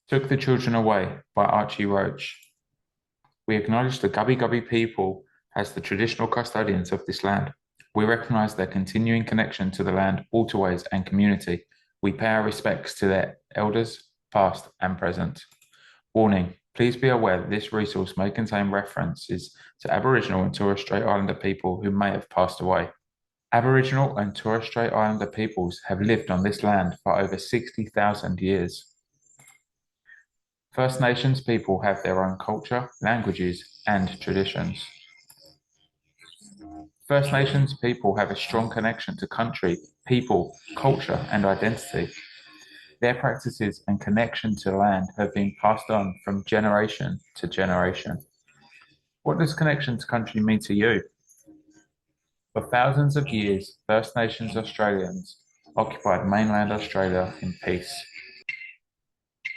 Took the Children Away by Archie Roach. We acknowledge the Gubbi Gubbi people as the traditional custodians of this land. We recognise their continuing connection to the land, waterways, and community. We pay our respects to their elders, past and present. Warning: please be aware that this resource may contain references to Aboriginal and Torres Strait Islander people who may have passed away. Aboriginal and Torres Strait Islander peoples have lived on this land for over 60,000 years. First Nations people have their own culture, languages, and traditions. First Nations people have a strong connection to country, people, culture, and identity. Their practices and connection to land have been passed on from generation to generation. What does connection to country mean to you? For thousands of years, First Nations Australians occupied mainland Australia in peace.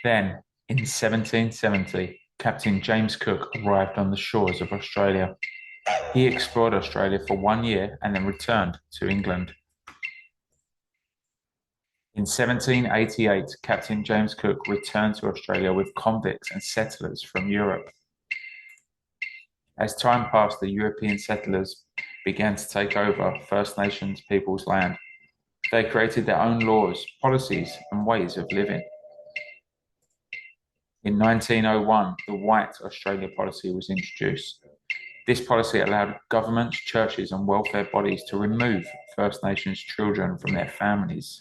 Then, in 1770, Captain James Cook arrived on the shores of Australia. He explored Australia for 1 year and then returned to England. In 1788, Captain James Cook returned to Australia with convicts and settlers from Europe. As time passed, the European settlers began to take over First Nations people's land. They created their own laws, policies, and ways of living. In 1901, the White Australia policy was introduced. This policy allowed governments, churches, and welfare bodies to remove First Nations children from their families.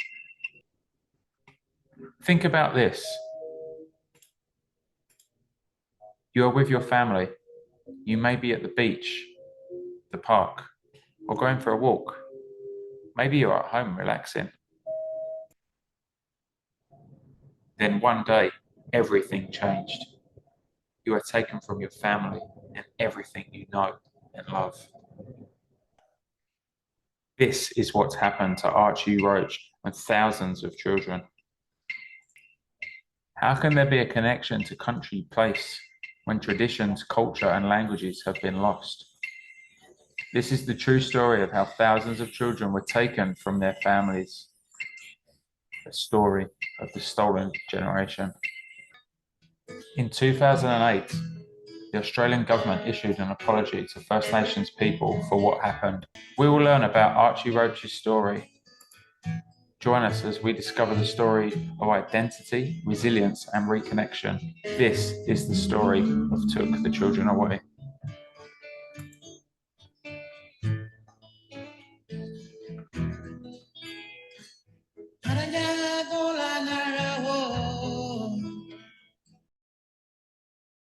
Think about this. You are with your family. You may be at the beach, the park, or going for a walk. Maybe you're at home relaxing. Then one day, everything changed. You are taken from your family and everything you know and love. This is what's happened to Archie Roach and thousands of children. How can there be a connection to country, place, when traditions, culture, and languages have been lost? This is the true story of how thousands of children were taken from their families. The story of the stolen generation. In 2008, the Australian government issued an apology to First Nations people for what happened. We will learn about Archie Roach's story. Join us as we discover the story of identity, resilience, and reconnection. This is the story of Took the Children Away.